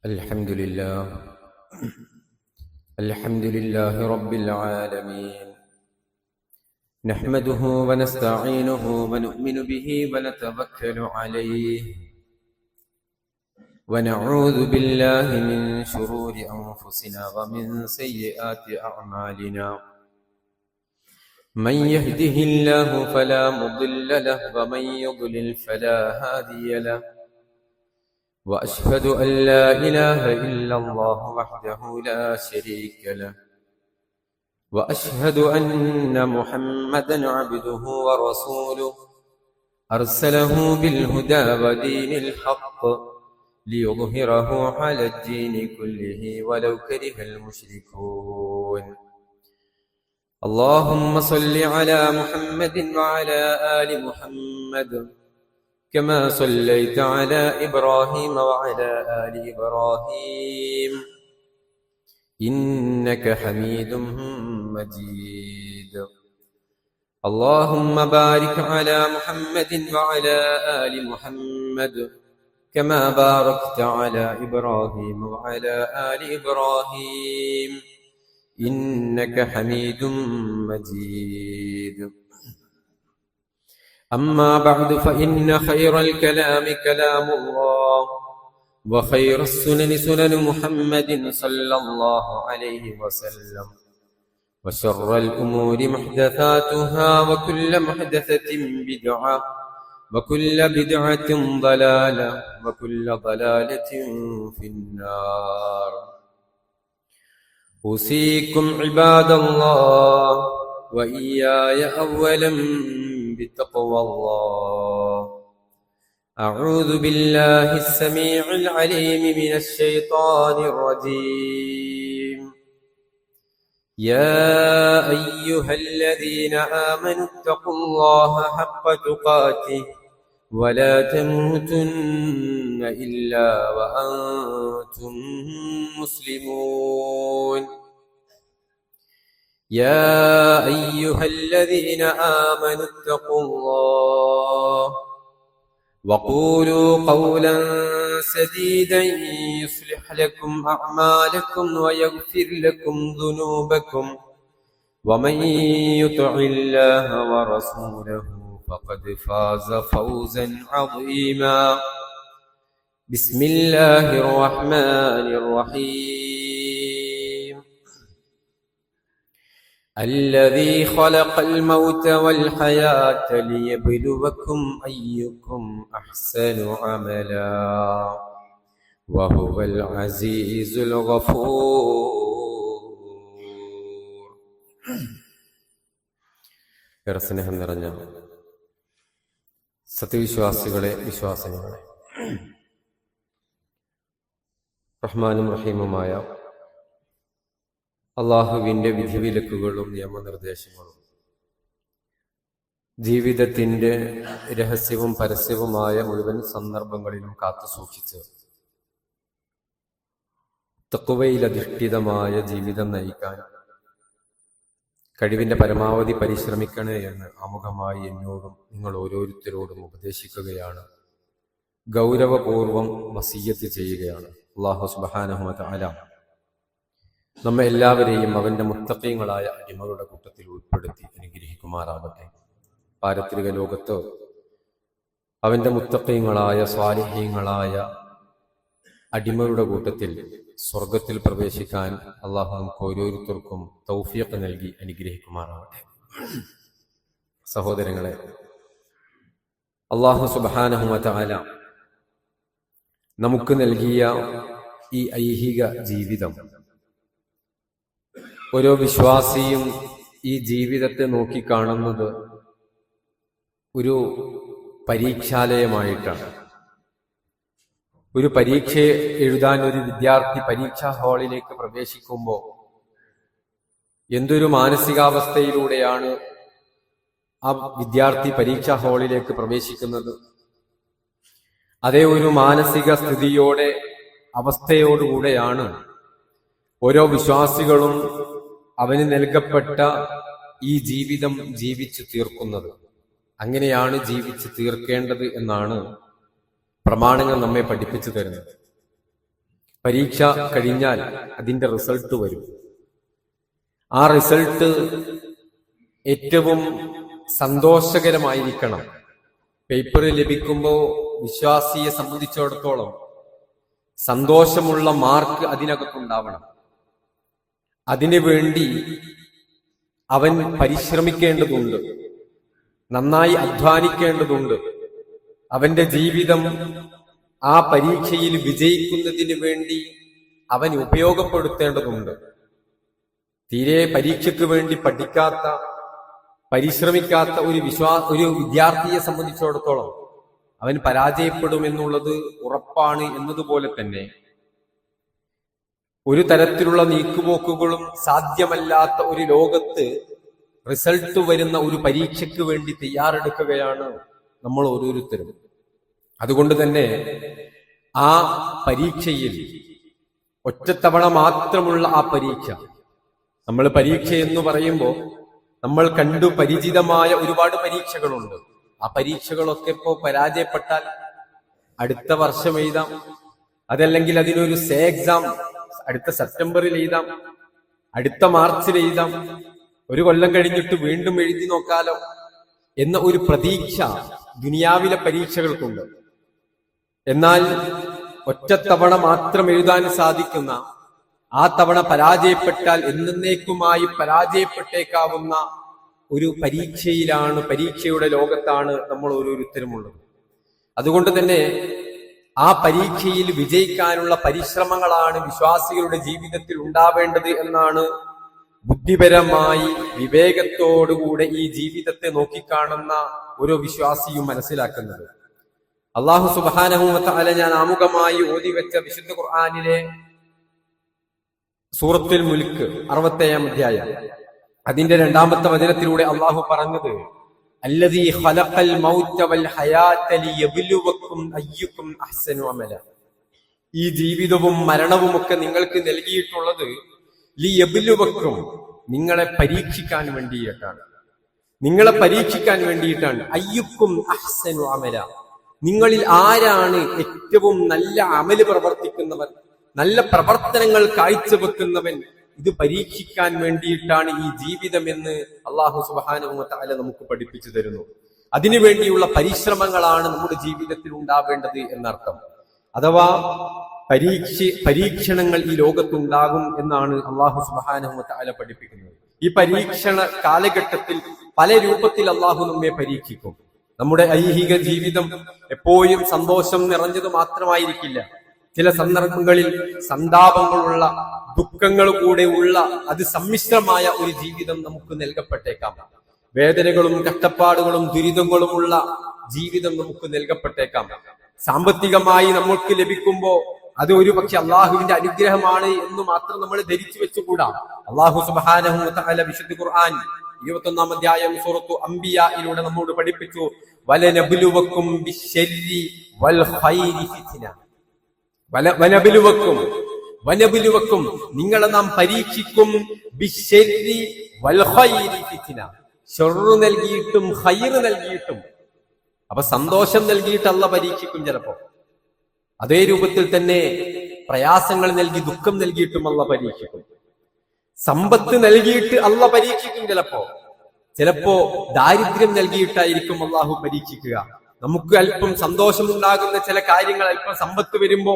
الحمد لله رب العالمين، نحمده ونستعينه ونؤمن به ونتوكل عليه، ونعوذ بالله من شرور أنفسنا ومن سيئات أعمالنا. من يهده الله فلا مضل له ومن يضلل فلا هادي له، وأشهد أن لا إله إلا الله وحده لا شريك له، وأشهد أن محمدا عبده ورسوله، أرسله بالهدى ودين الحق ليظهره على الدين كله ولو كره المشركون. اللهم صل على محمد وعلى آل محمد كما صليت على إبراهيم وعلى آل إبراهيم إنك حميد مجيد. اللهم بارك على محمد وعلى آل محمد كما باركت على إبراهيم وعلى آل إبراهيم إنك حميد مجيد. أما بعد، فإن خير الكلام كلام الله، وخير السنن سنن محمد صلى الله عليه وسلم، وشر الأمور محدثاتها، وكل محدثة بدعة، وكل بدعة ضلالة، وكل ضلالة في النار. أوصيكم عباد الله وإياي أولا بتقوى الله. أعوذ بالله السميع العليم من الشيطان الرجيم. يا أيها الذين آمنوا اتقوا الله حق تقاته ولا تموتن إلا وأنتم مسلمون. يا أيها الذين آمنوا اتقوا الله وقولوا قولا سديدا يصلح لكم أعمالكم ويغفر لكم ذنوبكم، ومن يطع الله ورسوله فقد فاز فوزا عظيما. بسم الله الرحمن الرحيم. الذي خلق الموت والحياة ليبلوكم أيكم أحسن عملا وهو العزيز الغفور. സ്നേഹം നിറഞ്ഞ സത്യവിശ്വാസികളെ, വിശ്വാസികളെ, റഹ്മാനും റഹീമുമായ അള്ളാഹുവിൻ്റെ വിധിവിലക്കുകളും നിയമനിർദ്ദേശങ്ങളും ജീവിതത്തിൻ്റെ രഹസ്യവും പരസ്യവുമായ മുഴുവൻ സന്ദർഭങ്ങളിലും കാത്തു സൂക്ഷിച്ച് തഖ്വയിലധിഷ്ഠിതമായ ജീവിതം നയിക്കാൻ കഴിവിൻ്റെ പരമാവധി പരിശ്രമിക്കണേ എന്ന് ആമുഖമായി എന്നോടും നിങ്ങൾ ഓരോരുത്തരോടും ഉപദേശിക്കുകയാണ്, ഗൗരവപൂർവം വസിയ്യത്ത് ചെയ്യുകയാണ്. അല്ലാഹു സുബ്ഹാനഹു വ തആല നമ്മെ എല്ലാവരെയും അവന്റെ മുത്തഖീങ്ങളായ അടിമകളുടെ കൂട്ടത്തിൽ ഉൾപ്പെടുത്തി അനുഗ്രഹിക്കുമാറാവട്ടെ. പാരത്രിക ലോകത്ത് അവന്റെ മുത്തഖീങ്ങളായ സ്വാലിഹീങ്ങളായ അടിമകളുടെ കൂട്ടത്തിൽ സ്വർഗത്തിൽ പ്രവേശിക്കാൻ അള്ളാഹു നമുക്ക് ഓരോരുത്തർക്കും തൗഫീഖ് നൽകി അനുഗ്രഹിക്കുമാറാവട്ടെ. സഹോദരങ്ങളെ, അള്ളാഹു സുബ്ഹാനഹു വ തആല നമുക്ക് നൽകിയ ഈ ഐഹിക ജീവിതം, ഓരോ വിശ്വാസിയും ഈ ജീവിതത്തെ നോക്കിക്കാണുന്നത് ഒരു പരീക്ഷാലയമായിട്ടാണ്. ഒരു പരീക്ഷ എഴുതാൻ ഒരു വിദ്യാർത്ഥി പരീക്ഷാ ഹാളിലേക്ക് പ്രവേശിക്കുമ്പോൾ എന്തൊരു മാനസികാവസ്ഥയിലൂടെയാണ് ആ വിദ്യാർത്ഥി പരീക്ഷാ ഹാളിലേക്ക് പ്രവേശിക്കുന്നത്. അതേ ഒരു മാനസിക സ്ഥിതിയോടെ, അവസ്ഥയോടുകൂടെയാണ് ഓരോ വിശ്വാസികളും അവന് നൽകപ്പെട്ട ഈ ജീവിതം ജീവിച്ചു തീർക്കുന്നത്. അങ്ങനെയാണ് ജീവിച്ചു തീർക്കേണ്ടത് എന്നാണ് പ്രമാണങ്ങൾ നമ്മെ പഠിപ്പിച്ചു തരുന്നത്. പരീക്ഷ കഴിഞ്ഞാൽ അതിന്റെ റിസൾട്ട് വരും. ആ റിസൾട്ട് ഏറ്റവും സന്തോഷകരമായിരിക്കണം. പേപ്പർ ലഭിക്കുമ്പോൾ വിശ്വാസിയെ സംബന്ധിച്ചിടത്തോളം സന്തോഷമുള്ള മാർക്ക് അതിനകത്തുണ്ടാവണം. അതിനു വേണ്ടി അവൻ പരിശ്രമിക്കേണ്ടതുണ്ട്, നന്നായി അധ്വാനിക്കേണ്ടതുണ്ട്. അവന്റെ ജീവിതം ആ പരീക്ഷയിൽ വിജയിക്കുന്നതിന് വേണ്ടി അവൻ ഉപയോഗപ്പെടുത്തേണ്ടതുണ്ട്. തീരെ പരീക്ഷയ്ക്ക് വേണ്ടി പഠിക്കാത്ത, പരിശ്രമിക്കാത്ത ഒരു വിദ്യാർത്ഥിയെ സംബന്ധിച്ചിടത്തോളം അവൻ പരാജയപ്പെടുമെന്നുള്ളത് ഉറപ്പാണ്. എന്നതുപോലെ തന്നെ ഒരു തരത്തിലുള്ള നീക്കുപോക്കുകളും സാധ്യമല്ലാത്ത ഒരു ലോകത്ത് റിസൾട്ട് വരുന്ന ഒരു പരീക്ഷയ്ക്ക് വേണ്ടി തയ്യാറെടുക്കുകയാണ് നമ്മൾ ഓരോരുത്തരും. അതുകൊണ്ട് തന്നെ ആ പരീക്ഷയിൽ ഒറ്റത്തവണ മാത്രമുള്ള ആ പരീക്ഷ, നമ്മൾ പരീക്ഷ എന്ന് പറയുമ്പോൾ നമ്മൾ കണ്ടു പരിചിതമായ ഒരുപാട് പരീക്ഷകളുണ്ട്. ആ പരീക്ഷകളൊക്കെ ഇപ്പോൾ പരാജയപ്പെട്ടാൽ അടുത്ത വർഷം എഴുതാം, അതല്ലെങ്കിൽ അതിനൊരു സേ എക്സാം അടുത്ത സെപ്റ്റംബറിൽ എഴുതാം, അടുത്ത മാർച്ചിൽ എഴുതാം, ഒരു കൊല്ലം കഴിഞ്ഞിട്ട് വീണ്ടും എഴുതി നോക്കാലോ എന്ന ഒരു പ്രതീക്ഷ ദുനിയാവിലെ പരീക്ഷകൾക്കുണ്ട്. എന്നാൽ ഒറ്റത്തവണ മാത്രം എഴുതാൻ സാധിക്കുന്ന, ആ തവണ പരാജയപ്പെട്ടാൽ എന്നേക്കുമായി പരാജയപ്പെട്ടേക്കാവുന്ന ഒരു പരീക്ഷയിലാണ്, പരീക്ഷയുടെ ലോകത്താണ് നമ്മൾ ഓരോരുത്തരുമുള്ളത്. അതുകൊണ്ട് തന്നെ ആ പരീക്ഷയിൽ വിജയിക്കാനുള്ള പരിശ്രമങ്ങളാണ് വിശ്വാസികളുടെ ജീവിതത്തിൽ ഉണ്ടാവേണ്ടത് എന്നാണ് ബുദ്ധിപരമായി വിവേകത്തോടുകൂടെ ഈ ജീവിതത്തെ നോക്കിക്കാണുന്ന ഓരോ വിശ്വാസിയും മനസ്സിലാക്കുന്നത്. അല്ലാഹു സുബ്ഹാനഹു വ തആല ഞാൻ ആമുഖമായി ഓതിവെച്ച വിശുദ്ധ ഖുർആനിലെ സൂറത്തുൽ മുൽക്ക് 60-ാം അധ്യായം, അതിന്റെ 2-ാമത്തെ വചനത്തിലൂടെ അല്ലാഹു പറഞ്ഞത് അല്ലദീ ഖലഖൽ മൗത വൽ ഹയാത ലിയബ്ലുവക്കും അയ്യുക്കും അഹ്സനു അമല. ഈ ജീവിതവും മരണവും ഒക്കെ നിങ്ങൾക്ക് നൽകിയിട്ടുള്ളത് ലിയബ്ലുവക്കും, നിങ്ങളെ പരീക്ഷിക്കാൻ വേണ്ടിയിട്ടാണ്, നിങ്ങളെ പരീക്ഷിക്കാൻ വേണ്ടിയിട്ടാണ്. അയ്യുക്കും അഹ്സനു അമല, നിങ്ങളിൽ ആരാണ് ഏറ്റവും നല്ല അമല് പ്രവർത്തിക്കുന്നവൻ, നല്ല പ്രവർത്തനങ്ങൾ കാഴ്ചവെക്കുന്നവൻ, ഇത് പരീക്ഷിക്കാൻ വേണ്ടിയിട്ടാണ് ഈ ജീവിതമെന്ന് അല്ലാഹു സുബ്ഹാനഹു വ തആല നമുക്ക് പഠിപ്പിച്ചു തരുന്നു. അതിനുവേണ്ടിയുള്ള പരിശ്രമങ്ങളാണ് നമ്മുടെ ജീവിതത്തിൽ ഉണ്ടാവേണ്ടത് എന്നർത്ഥം. അഥവാ പരീക്ഷണങ്ങൾ ഈ ലോകത്തുണ്ടാകും എന്നാണ് അല്ലാഹു സുബ്ഹാനഹു വ തആല പഠിപ്പിക്കുന്നത്. ഈ പരീക്ഷണ കാലഘട്ടത്തിൽ പല രൂപത്തിൽ അല്ലാഹു നമ്മെ പരീക്ഷിക്കും. നമ്മുടെ ഐഹിക ജീവിതം എപ്പോഴും സന്തോഷം നിറഞ്ഞത് മാത്രമായിരിക്കില്ല. ചില സന്ദർഭങ്ങളിൽ സന്താപങ്ങളുള്ള, ദുഃഖങ്ങൾ കൂടെ ഉള്ള, അത് സമ്മിശ്രമായ ഒരു ജീവിതം നമുക്ക് നൽകപ്പെട്ടേക്കാം. വേദനകളും കഷ്ടപ്പാടുകളും ദുരിതങ്ങളുമുള്ള ജീവിതം നമുക്ക് നൽകപ്പെട്ടേക്കാം. സാമ്പത്തികമായി നമുക്ക് ലഭിക്കുമ്പോ അത് ഒരു പക്ഷെ അള്ളാഹുവിന്റെ അനുഗ്രഹമാണ് എന്ന് മാത്രം നമ്മൾ ധരിച്ചു വെച്ചുകൂടാ. അല്ലാഹു സുബ്ഹാനഹു വ തആല വിശുദ്ധ ഖുർആൻ 21-ാം അധ്യായം സൂറത്തു അംബിയായിലൂടെ നമ്മോട് പഠിപ്പിച്ചു, വലനബ്ലുവക്കും ബിശ്ശർരി വൽ ഖൈരി ഫിത്ന. വനബിലുവക്കും, നിങ്ങളെ നാം പരീക്ഷിക്കും, ബിശ്ശർരി വൽ ഖൈരി ഫിത്ന, ശർറ് നൽകിയിട്ടും ഖൈറ് നൽകിയിട്ടും. അപ്പൊ സന്തോഷം നൽകിയിട്ട് അല്ലാഹു പരീക്ഷിക്കും ചിലപ്പോ. അതേ രൂപത്തിൽ തന്നെ പ്രയാസങ്ങൾ നൽകി, ദുഃഖം നൽകിയിട്ടും അല്ലാഹു പരീക്ഷിക്കും. സമ്പത്ത് നൽകിയിട്ട് അല്ലാഹു പരീക്ഷിക്കും ചിലപ്പോ ദാരിദ്ര്യം നൽകിയിട്ടായിരിക്കും അല്ലാഹു പരീക്ഷിക്കുക. നമുക്ക് അല്പം സന്തോഷമുണ്ടാകുന്ന ചില കാര്യങ്ങൾ, അല്പം സമ്പത്ത് വരുമ്പോ,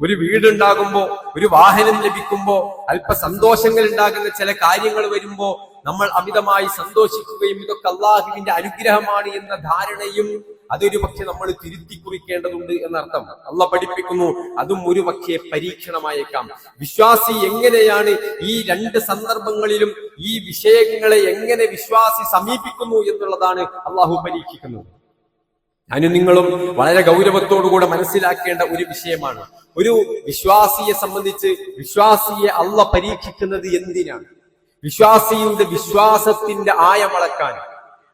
ഒരു വീടുണ്ടാകുമ്പോ, ഒരു വാഹനം ലഭിക്കുമ്പോ, അല്പ സന്തോഷങ്ങൾ ഉണ്ടാകുന്ന ചില കാര്യങ്ങൾ വരുമ്പോ നമ്മൾ അമിതമായി സന്തോഷിക്കുകയും ഇതൊക്കെ അള്ളാഹുവിന്റെ അനുഗ്രഹമാണ് എന്ന ധാരണയും അതൊരു പക്ഷെ നമ്മൾ തിരുത്തി കുറിക്കേണ്ടതുണ്ട് എന്നർത്ഥം. അള്ളാഹ് പഠിപ്പിക്കുന്നു, അതും ഒരു പക്ഷേ പരീക്ഷണമായേക്കാം. വിശ്വാസി എങ്ങനെയാണ് ഈ രണ്ട് സന്ദർഭങ്ങളിലും ഈ വിഷയങ്ങളെ എങ്ങനെ വിശ്വാസി സമീപിക്കുന്നു എന്നുള്ളതാണ് അള്ളാഹു പരീക്ഷിക്കുന്നത്. ഞാനും നിങ്ങളും വളരെ ഗൗരവത്തോടുകൂടെ മനസ്സിലാക്കേണ്ട ഒരു വിഷയമാണ്. ഒരു വിശ്വാസിയെ സംബന്ധിച്ച് വിശ്വാസിയെ അള്ളാഹ് പരീക്ഷിക്കുന്നത് എന്തിനാണ്? വിശ്വാസിയുടെ വിശ്വാസത്തിന്റെ ആയമളക്കാൻ,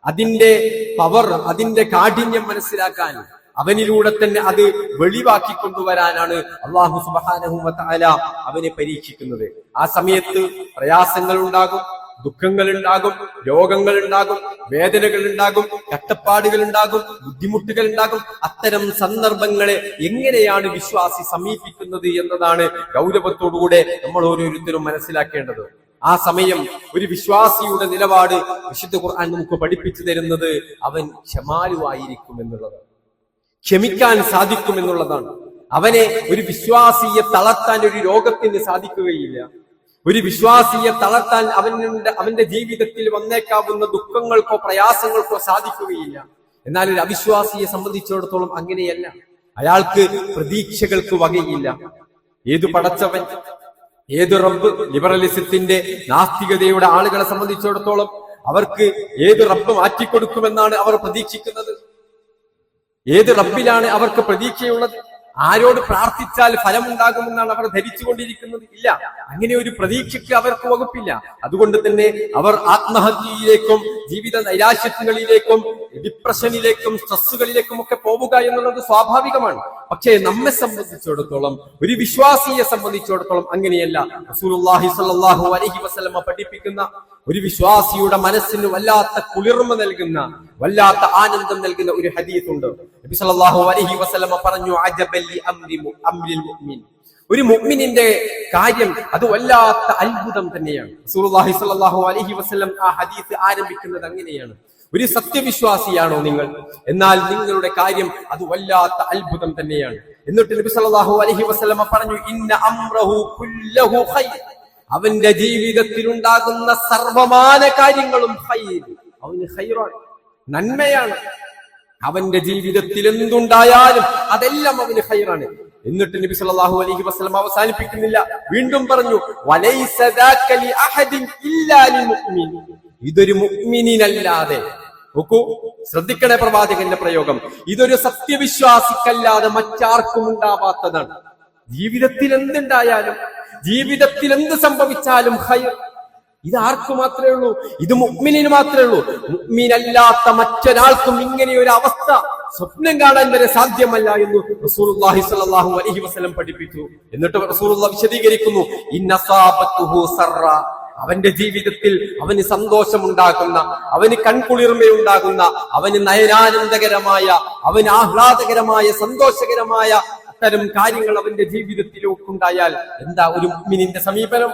അതിന്റെ പവർ, അതിന്റെ കാഠിന്യം മനസ്സിലാക്കാൻ, അവനിലൂടെ തന്നെ അത് വെളിവാക്കി കൊണ്ടുവരാനാണ് അല്ലാഹു സുബ്ഹാനഹു വ തആല അവനെ പരീക്ഷിക്കുന്നത്. ആ സമയത്ത് പ്രയാസങ്ങൾ ഉണ്ടാകും, ദുഃഖങ്ങൾ ഉണ്ടാകും, രോഗങ്ങൾ ഉണ്ടാകും, വേദനകൾ ഉണ്ടാകും, കഷ്ടപ്പാടുകൾ ഉണ്ടാകും, ബുദ്ധിമുട്ടുകൾ ഉണ്ടാകും. അത്തരം സന്ദർഭങ്ങളെ എങ്ങനെയാണ് വിശ്വാസി സമീപിക്കുന്നത് എന്നതാണ് ഗൗരവത്തോടുകൂടെ നമ്മൾ ഓരോരുത്തരും മനസ്സിലാക്കേണ്ടത്. ആ സമയം ഒരു വിശ്വാസിയുടെ നിലപാട് വിശുദ്ധ ഖുർആൻ നമുക്ക് പഠിപ്പിച്ചു തരുന്നത് അവൻ ക്ഷമാലുവായിരിക്കും എന്നുള്ളത്, ക്ഷമിക്കാൻ സാധിക്കുമെന്നുള്ളതാണ്. അവനെ ഒരു വിശ്വാസിയെ തളർത്താൻ ഒരു രോഗത്തിന് സാധിക്കുകയില്ല. ഒരു വിശ്വാസിയെ തളർത്താൻ അവന്റെ ജീവിതത്തിൽ വന്നേക്കാവുന്ന ദുഃഖങ്ങൾക്കോ പ്രയാസങ്ങൾക്കോ സാധിക്കുകയില്ല. എന്നാൽ ഒരു അവിശ്വാസിയെ സംബന്ധിച്ചിടത്തോളം അങ്ങനെയല്ല. അയാൾക്ക് പ്രതീക്ഷകൾക്ക് വകയില്ല. ഏതു പടച്ചവൻ, ഏത് റബ്ബ്, ലിബറലിസത്തിന്റെ നാസ്തികതയുടെ ആളുകളെ സംബന്ധിച്ചിടത്തോളം അവർക്ക് ഏത് റബ്ബ് മാറ്റിക്കൊടുക്കുമെന്നാണ് അവർ പ്രതീക്ഷിക്കുന്നത്. ഏത് റബ്ബിലാണ് അവർക്ക് പ്രതീക്ഷയുള്ളത്? ആരോട് പ്രാർത്ഥിച്ചാൽ ഫലമുണ്ടാകുമെന്നാണ് അവർ ധരിച്ചുകൊണ്ടിരിക്കുന്നത്? ഇല്ല, അങ്ങനെ ഒരു പ്രതീക്ഷയ്ക്ക് അവർക്ക് വകുപ്പില്ല. അതുകൊണ്ട് തന്നെ അവർ ആത്മഹത്യയിലേക്കും ജീവിത നൈരാശ്യങ്ങളിലേക്കും ഡിപ്രഷനിലേക്കും സ്ട്രെസ്സുകളിലേക്കും ഒക്കെ പോവുക എന്നുള്ളത് സ്വാഭാവികമാണ്. പക്ഷേ നമ്മെ സംബന്ധിച്ചിടത്തോളം, ഒരു വിശ്വാസിയെ സംബന്ധിച്ചിടത്തോളം അങ്ങനെയല്ല. റസൂലുള്ളാഹി സ്വല്ലല്ലാഹു അലൈഹി വസല്ലമ പഠിപ്പിക്കുന്ന ഒരു വിശ്വാസിയുടെ മനസ്സിന് വല്ലാത്ത കുളിർമ നൽകുന്ന, വല്ലാത്ത ആനന്ദം നൽകുന്ന ഒരു ഹദീസ് ഉണ്ട്. നബി സല്ലല്ലാഹു അലൈഹി വസല്ലമ പറഞ്ഞു, അജബൽ ലി അംരിൽ മുഅ്മിൻ, ഒരു മുഅ്മിനിന്റെ കാര്യം അത് വല്ലാത്ത അത്ഭുതം തന്നെയാണ്. റസൂലുള്ളാഹി സ്വല്ലല്ലാഹു അലൈഹി വസല്ലം ആ ഹദീസ് ആരംഭിക്കുന്നത് അങ്ങനെയാണ്. ഒരു സത്യവിശ്വാസിയാണോ നിങ്ങൾ? എന്നാൽ നിങ്ങളുടെ കാര്യം അത് വല്ലാത്ത അത്ഭുതം തന്നെയാണ്. എന്നിട്ട് നബി സല്ലല്ലാഹു അലൈഹി വസല്ലമ പറഞ്ഞു, ഇന്ന അംറഹു കുല്ലഹു ഖൈർ, അവന്റെ ജീവിതത്തിൽ ഉണ്ടാകുന്ന സർവമാന കാര്യങ്ങളും ഖൈർ, അവന് ഖൈറാണ്, നന്മയാണ്. അവന്റെ ജീവിതത്തിൽ എന്തുണ്ടായാലും അതെല്ലാം അവന് ഖൈറാണ്. എന്നിട്ട് നബി സല്ലല്ലാഹു അലൈഹി വസല്ലം അവസാനിപ്പിക്കുന്നില്ല, വീണ്ടും പറഞ്ഞു, വലൈസ ദാക ലി അഹദിൻ ഇല്ലാ ലിൽ മുഅ്മിൻ, ഇതൊരു മുഅ്മിനിനല്ലാതെ, നോക്കൂ, ശ്രദ്ധിക്കണേ പ്രവാചകന്റെ പ്രയോഗം, ഇതൊരു സത്യവിശ്വാസിക്കല്ലാതെ മറ്റാർക്കും ഉണ്ടാവാത്തതാണ്. ജീവിതത്തിൽ എന്തുണ്ടായാലും, ജീവിതത്തിൽ എന്ത് സംഭവിച്ചാലും ഖൈർ, ഇത് ആർക്ക് മാത്രമേ ഉള്ളൂ? ഇത് മുഅ്മിനിന് മാത്രമേ ഉള്ളൂ. മുഅ്മിനല്ലാത്ത മറ്റൊരാൾക്കും ഇങ്ങനെ ഒരു അവസ്ഥ സ്വപ്നം കാണാൻ വരെ സാധ്യമല്ല എന്ന് റസൂലുള്ളാഹി സ്വല്ലല്ലാഹു അലൈഹി വസല്ലം പഠിപ്പിച്ചു. എന്നിട്ട് റസൂലുള്ളാഹി വിശദീകരിക്കുന്നു, ഇന്നസാബത്തുഹു സറ, അവന്റെ ജീവിതത്തിൽ അവന് സന്തോഷമുണ്ടാകുന്ന, അവന് കൺകുളിർമയുണ്ടാകുന്ന, അവന് നയനാനന്ദകരമായ, അവന് ആഹ്ലാദകരമായ, സന്തോഷകരമായ അത്തരം കാര്യങ്ങൾ അവന്റെ ജീവിതത്തിലേക്കുണ്ടായാൽ എന്താ ഒരു മുഅ്മിനിന്റെ സമീപനം?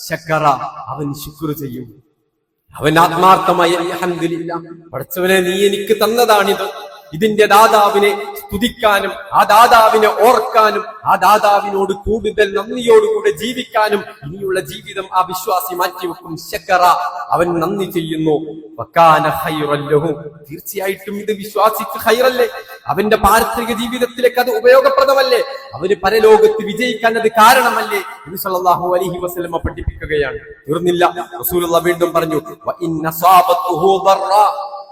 ശക്കറ, അവൻ ശുക്ർ ചെയ്യും. അവൻ ആത്മാർത്ഥമായി അൽഹംദുലില്ലാഹ്, പടച്ചവനെ നീ എനിക്ക് തന്നതാണിത്, ഇതിന്റെ ദാതാവിനെ സ്തുതിക്കാനും ആ ദാതാവിനെ ഓർക്കാനും ആ ദാതാവിനോട് കൂടുതൽ നന്ദിയോടുകൂടെ ജീവിക്കാനും ഇനിയുള്ള ജീവിതം ആ വിശ്വാസി മാറ്റിവെക്കും. ശക്കറ, അവൻ നന്ദി ചെയ്യുന്നു. വകാന ഖൈറൻ ലഹു, തീർച്ചയായിട്ടും ഇത് വിശ്വാസിക്ക് ഖൈറല്ലേ, അവന്റെ പാരത്രിക ജീവിതത്തിലേക്ക് അത് ഉപയോഗപ്രദമല്ലേ, അവന് പരലോകത്ത് വിജയിക്കാൻ അത് കാരണമല്ലേ. നബി സല്ലല്ലാഹു അലൈഹി വസല്ലം പഠിപ്പിക്കുകയാണ്. തീർന്നില്ല, റസൂലുള്ളാഹി വീണ്ടും പറഞ്ഞു, വ ഇന്ന സാബത്തുഹു ദറ,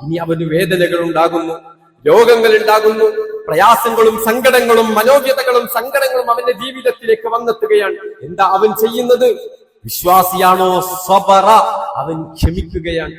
ഇനി അവന് വേദനകൾ ഉണ്ടാകുന്നു, രോഗങ്ങൾ ഉണ്ടാകുന്നു, പ്രയാസങ്ങളും സങ്കടങ്ങളും മനോവ്യതകളും സങ്കടങ്ങളും അവന്റെ ജീവിതത്തിലേക്ക് വന്നെത്തുകയാണ്. എന്താ അവൻ ചെയ്യുന്നത്? വിശ്വാസിയാണോ? സബറ, അവൻ ക്ഷമിക്കുകയാണ്.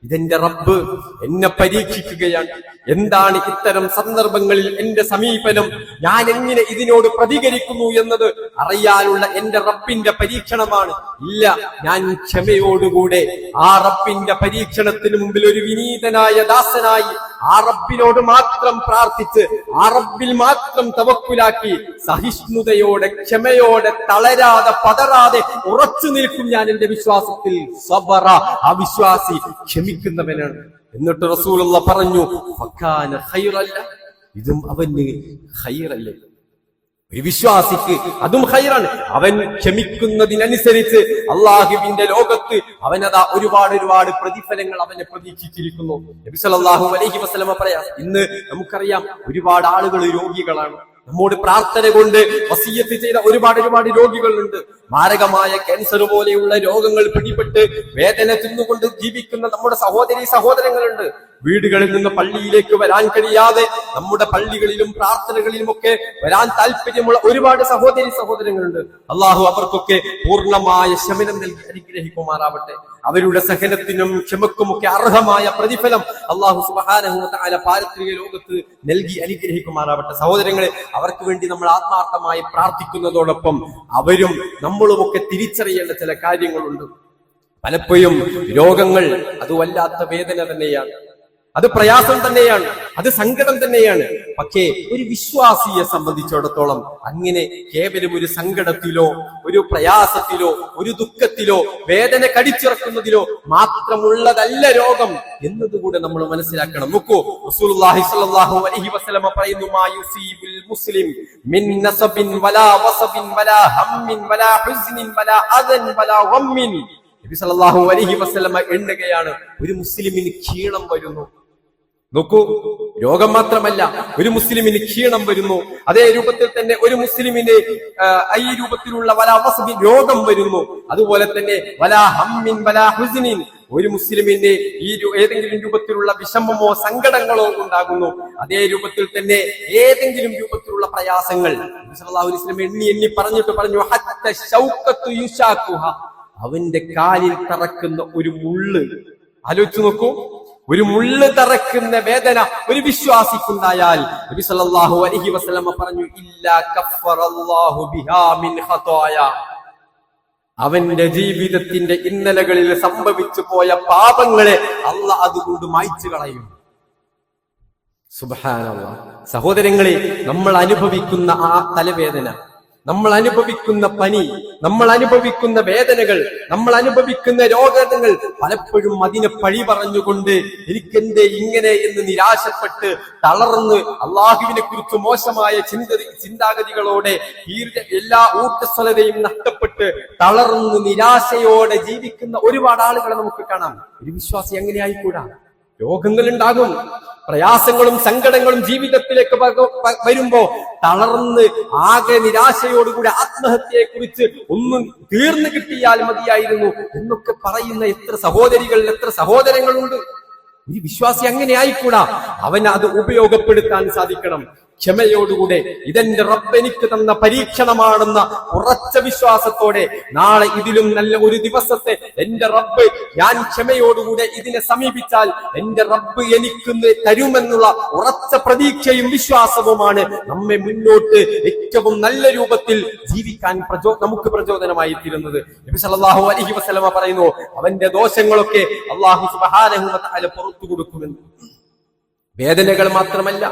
ഇതെന്റെ റബ്ബ് എന്നെ പരീക്ഷിക്കുകയാണ്. എന്താണ് ഇത്തരം സന്ദർഭങ്ങളിൽ എന്റെ സമീപനം, ഞാൻ എങ്ങനെ ഇതിനോട് പ്രതികരിക്കുന്നു എന്നത് അറിയാനുള്ള എന്റെ റബ്ബിന്റെ പരീക്ഷണമാണ്. ഇല്ല, ഞാൻ ക്ഷമയോടുകൂടെ ആ റബ്ബിന്റെ പരീക്ഷണത്തിന് മുമ്പിൽ ഒരു വിനീതനായ ദാസനായി ആ റബ്ബിനോട് മാത്രം പ്രാർത്ഥിച്ച് ആ റബ്ബിൽ മാത്രം തവക്കുലാക്കി സഹിഷ്ണുതയോടെ, ക്ഷമയോടെ, തളരാതെ, പതറാതെ ഉറച്ചു നിൽക്കും ഞാൻ എന്റെ വിശ്വാസത്തിൽ. സബറ, ആ വിശ്വാസി ക്ഷമിക്കുന്നവനാണ്. എന്നിട്ട് റസൂലുള്ളാഹി പറഞ്ഞു, ഫകാന ഖൈറല്ല, ഇതും അവന് ഖൈറല്ലേ. ഒരു വിശ്വാസിക്ക് അതും ഖൈറാണ്. അവൻ ക്ഷമിക്കുന്നതിനനുസരിച്ച് അള്ളാഹുവിന്റെ ലോകത്ത് അവനതാ ഒരുപാട് പ്രതിഫലങ്ങൾ അവനെ പ്രതീക്ഷിച്ചിരിക്കുന്നു. നബി സല്ലല്ലാഹു അലൈഹി വസല്ലം പറയാം, ഇന്ന് നമുക്കറിയാം ഒരുപാട് ആളുകൾ രോഗികളാണ്. നമ്മോട് പ്രാർത്ഥന കൊണ്ട് വസിയ്യത്ത് ചെയ്ത ഒരുപാട് രോഗികളുണ്ട്. മാരകമായ ക്യാൻസർ പോലെയുള്ള രോഗങ്ങൾ പിടിപെട്ട് വേദന തിന്നുകൊണ്ട് ജീവിക്കുന്ന നമ്മുടെ സഹോദരങ്ങളുണ്ട്. വീടുകളിൽ നിന്ന് പള്ളിയിലേക്ക് വരാൻ കഴിയാതെ നമ്മുടെ പള്ളികളിലും പ്രാർത്ഥനകളിലും ഒക്കെ വരാൻ താല്പര്യമുള്ള ഒരുപാട് സഹോദരങ്ങളുണ്ട്. അള്ളാഹു അവർക്കൊക്കെ പൂർണ്ണമായ ശമനം നൽകി അനുഗ്രഹിക്കുമാറാവട്ടെ. അവരുടെ സഹനത്തിനും ക്ഷമക്കുമൊക്കെ അർഹമായ പ്രതിഫലം അള്ളാഹു സുബ്ഹാനഹു വ തആല പാരത്രിക ലോകത്ത് നൽകി അനുഗ്രഹിക്കുമാറാവട്ടെ. സഹോദരങ്ങളെ, അവർക്ക് വേണ്ടി നമ്മൾ ആത്മാർത്ഥമായി പ്രാർത്ഥിക്കുന്നതോടൊപ്പം അവരും നമ്മളുമൊക്കെ തിരിച്ചറിയേണ്ട ചില കാര്യങ്ങളുണ്ട്. പലപ്പോഴും രോഗങ്ങൾ അത് വല്ലാത്ത വേദന തന്നെയാണ്, അത് പ്രയാസം തന്നെയാണ്, അത് സങ്കടം തന്നെയാണ്. പക്ഷേ ഒരു വിശ്വാസിയെ സംബന്ധിച്ചിടത്തോളം അങ്ങനെ കേവലം ഒരു സങ്കടത്തിലോ ഒരു പ്രയാസത്തിലോ ഒരു ദുഃഖത്തിലോ വേദന കടിച്ചിറക്കുന്നതിലോ മാത്രമുള്ളതല്ല രോഗം എന്നതുകൂടെ നമ്മൾ മനസ്സിലാക്കണം. നോക്കൂ, റസൂലുള്ളാഹി സ്വല്ലല്ലാഹു അലൈഹി വസല്ലം പറയുന്നു, മാ യുസീബുൽ മുസ്ലിം മിൻ നസബിൻ വലാ വസബിൻ വലാ ഹമ്മിൻ വലാ ഹുസ്നിൻ വലാ അദൻ വലാ ഗമ്മിൻ. നബി സല്ലല്ലാഹു അലൈഹി വസല്ലം എണ്ണുകയാണ്, ഒരു മുസ്ലിമിന് ക്ഷീണം വരുന്നു. നോക്കൂ, രോഗം മാത്രമല്ല, ഒരു മുസ്ലിമിന് ക്ഷീണം വരുന്നു. അതേ രൂപത്തിൽ തന്നെ ഒരു മുസ്ലിമിന് ഈ രൂപത്തിലുള്ള വലാ വസ്ബിൻ രോഗം വരുന്നു. അതുപോലെ തന്നെ വലാ ഹമ്മിൻ വലാ ഹുസ്നിൻ, ഒരു മുസ്ലിമിന് ഈ ഏതെങ്കിലും രൂപത്തിലുള്ള വിഷമമോ സങ്കടങ്ങളോ ഉണ്ടാകുന്നു. അതേ രൂപത്തിൽ തന്നെ ഏതെങ്കിലും രൂപത്തിലുള്ള പ്രയാസങ്ങൾ സല്ലല്ലാഹു അലൈഹി വസല്ലം എണ്ണി പറഞ്ഞു, ഹത്ത ശൗഖത്തു യുശാഖുഹ, അവന്റെ കാലിൽ തറക്കുന്ന ഒരു മുള്ള്. ആലോചിച്ചു നോക്കൂ, ഒരു മുള്ള് തറക്കുന്ന വേദന ഒരു വിശ്വാസിക്കുണ്ടായാൽ നബി സല്ലല്ലാഹു അലൈഹി വസല്ലം പറഞ്ഞു, ഇല്ലാ കഫറല്ലാഹു ബിഹാ മിൻ ഖതായ, അവന്റെ ജീവിതത്തിന്റെ ഇന്നലകളിൽ സംഭവിച്ചു പോയ പാപങ്ങളെ അല്ലാഹ് അതുകൊണ്ട് മായ്ച്ചു കളയും. സുബ്ഹാനല്ലാഹ്. സഹോദരങ്ങളെ, നമ്മൾ അനുഭവിക്കുന്ന ആ തലവേദന, നമ്മൾ അനുഭവിക്കുന്ന പനി, നമ്മൾ അനുഭവിക്കുന്ന വേദനകൾ, നമ്മൾ അനുഭവിക്കുന്ന രോഗങ്ങൾ, പലപ്പോഴും അതിനെ പഴി പറഞ്ഞുകൊണ്ട് എനിക്കെന്തേ ഇങ്ങനെ എന്ന് നിരാശപ്പെട്ട് തളർന്ന് അള്ളാഹുവിനെ കുറിച്ച് മോശമായ ചിന്താഗതികളോടെ എല്ലാ ഊർജ്ജസ്വലതയും നഷ്ടപ്പെട്ട് തളർന്ന് നിരാശയോടെ ജീവിക്കുന്ന ഒരുപാട് ആളുകളെ നമുക്ക് കാണാം. ഒരു വിശ്വാസി എങ്ങനെ ആയിക്കൂടാ? രോഗങ്ങൾ ഉണ്ടാകും, പ്രയാസങ്ങളും സങ്കടങ്ങളും ജീവിതത്തിലേക്ക് വരുമ്പോ തളർന്ന് ആകെ നിരാശയോടുകൂടി ആത്മഹത്യയെ കുറിച്ച് ഒന്നും തീർന്നു കിട്ടിയാൽ മതിയായിരുന്നു എന്നൊക്കെ പറയുന്ന എത്ര സഹോദരികൾ, എത്ര സഹോദരങ്ങളുണ്ട്. ഈ വിശ്വാസി അങ്ങനെ ആയിക്കൂടാ. അവന് അത് ഉപയോഗപ്പെടുത്താൻ സാധിക്കണം. ക്ഷമയോടുകൂടെ ഇതെന്റെ റബ്ബ് എനിക്ക് തന്ന പരീക്ഷണമാണെന്ന ഉറച്ച വിശ്വാസത്തോടെ നാളെ ഇതിലും നല്ല ഒരു ദിവസത്തെ എന്റെ റബ്ബ് ഞാൻ ക്ഷമയോടുകൂടെ ഇതിനെ സമീപിച്ചാൽ എന്റെ റബ്ബ് എനിക്ക് തരുമെന്നുള്ള ഉറച്ച പ്രതീക്ഷയും വിശ്വാസവുമാണ് നമ്മെ മുന്നോട്ട് ഏറ്റവും നല്ല രൂപത്തിൽ ജീവിക്കാൻ നമുക്ക് പ്രചോദനമായി തീരുന്നത്. നബി സല്ലല്ലാഹു അലൈഹി വസല്ലമ പറയുന്നു, അവന്റെ ദോഷങ്ങളൊക്കെ അല്ലാഹു സുബ്ഹാനഹു വ തആല പുറത്തു കൊടുക്കുമെന്ന്. വേദനകൾ മാത്രമല്ല,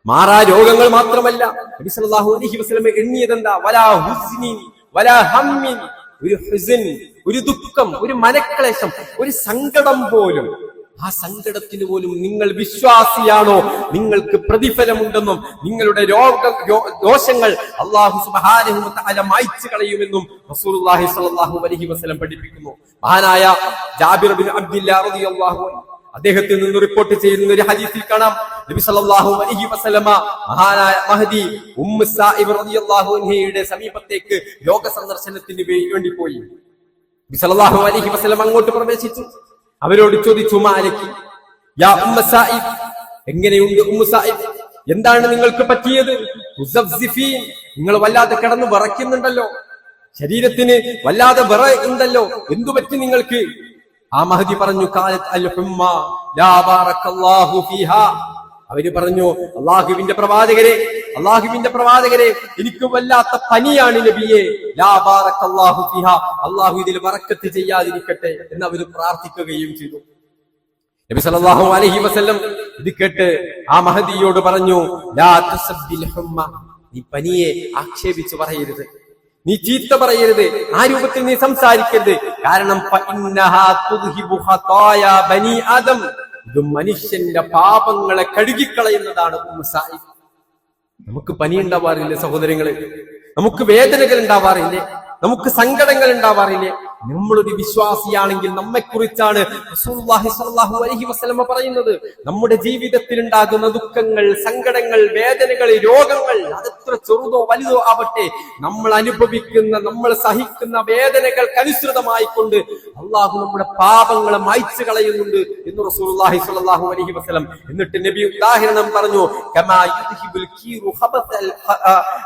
മാറാ രോഗങ്ങൾ മാത്രമല്ല, നബി സല്ലല്ലാഹു അലൈഹി വസല്ലം എണ്ണിയതെന്താ? വലാ ഹുസ്നിൻ വലാ ഹമ്മിൻ, ഒരു ഹുസ്ൻ, ഒരു ദുഃഖം, ഒരു മനക്ലേശം, ഒരു സങ്കടം പോലും, ആ സങ്കടത്തിന് പോലും നിങ്ങൾ വിശ്വാസിയാണോ നിങ്ങൾക്ക് പ്രതിഫലമുണ്ടെന്നും നിങ്ങളുടെ ദോഷങ്ങൾ അല്ലാഹു സുബ്ഹാനഹു വ തആല മായ്ച്ചു കളയുമെന്നും റസൂലുള്ളാഹി സ്വല്ലല്ലാഹു അലൈഹി വസല്ലം പഠിപ്പിക്കുന്നു. മഹാനായ ജാബിർ ബിൻ അബ്ദില്ലാഹ് റളിയല്ലാഹു അൻഹു അദ്ദേഹത്തിൽ നിന്ന് റിപ്പോർട്ട് ചെയ്യുന്ന ഒരു ഹദീസിൽ കാണാം, നബി സല്ലല്ലാഹു അലൈഹി വസല്ലമ മഹാനായ മഹദി ഉമ്മു സായിബ് റളിയല്ലാഹു അൻഹയുടെ സമീപത്തേക്ക് രോഗ സന്ദർശനത്തിന് വേണ്ടി പോയി. നബി സല്ലല്ലാഹു അലൈഹി വസല്ലം അങ്ങോട്ട് പ്രവേശിച്ചു. അവരോട് ചോദിച്ചു, മാലക്കി യാ ഉമ്മു സായിബ്, എങ്ങനെയുണ്ട് ഉമ്മു സായിബ്, എന്താണ് നിങ്ങൾക്ക് പറ്റിയത്? തുസഫ്സിഫീൻ, നിങ്ങൾ വല്ലാതെ കിടന്ന് വിറയ്ക്കുന്നുണ്ടല്ലോ, ശരീരത്തിന് വല്ലാതെ വിറ ഉണ്ടല്ലോ, എന്തു പറ്റി നിങ്ങൾക്ക്? ആ മഹദി പറഞ്ഞു, കാലത്ത് അൽ ഹുമ്മ ലാ ബാറക്കല്ലാഹു ഫീഹാ, അവര് പറഞ്ഞു, അള്ളാഹുവിന്റെ പ്രവാചകരെ എനിക്ക് വല്ലാത്ത പനിയാണ് നബിയെ, ലാ ബാറക്കല്ലാഹു ഫീഹാ, അള്ളാഹു ഇതിൽ ബറക്കത്ത് ചെയ്യാതിരിക്കട്ടെ എന്ന് അവര് പ്രാർത്ഥിക്കുകയും ചെയ്തു. നബി സല്ലല്ലാഹു അലൈഹി വസല്ലം ഇത് കേട്ട് ആ മഹദിയോട് പറഞ്ഞു, ലാ തസബ്ബിൽ ഹുമ്മ, നീ പനിയെ ആക്ഷേപിച്ചു പറയരുത്, നീ ചീത്ത പറയരുത്, ആ രൂപത്തിൽ നീ സംസാരിക്കരുത്. കാരണം ഇത് മനുഷ്യന്റെ പാപങ്ങളെ കഴുകിക്കളയുന്നതാണ് ഉമ്മു സായിബ്. നമുക്ക് പനി ഉണ്ടാവാറില്ലേ സഹോദരങ്ങളെ? നമുക്ക് വേദനകൾ ഉണ്ടാവാറില്ലേ? നമുക്ക് സങ്കടങ്ങൾ ഉണ്ടാവാറില്ലേ? നമ്മളൊരു വിശ്വാസിയാണെങ്കിൽ നമ്മെക്കുറിച്ചാണ് റസൂലുള്ളാഹി സ്വല്ലല്ലാഹു അലൈഹി വസല്ലം പറയുന്നത്. നമ്മുടെ ജീവിതത്തിൽ ഉണ്ടാകുന്ന ദുഃഖങ്ങൾ, സങ്കടങ്ങൾ, വേദനകൾ, രോഗങ്ങൾ, അതെത്ര ചെറുതോ വലുതോ ആവട്ടെ, നമ്മൾ അനുഭവിക്കുന്ന, നമ്മൾ സഹിക്കുന്ന വേദനകൾക്കനുസൃതമായിക്കൊണ്ട് അള്ളാഹു നമ്മുടെ പാപങ്ങളെ മായ്ച്ചു കളയുന്നുണ്ട് എന്ന് റസൂലുള്ളാഹി സ്വല്ലല്ലാഹു അലൈഹി വസല്ലം. എന്നിട്ട് നബി ഉദാഹരണം പറഞ്ഞു, കമാ യുദ്ഹിബുൽ കീറു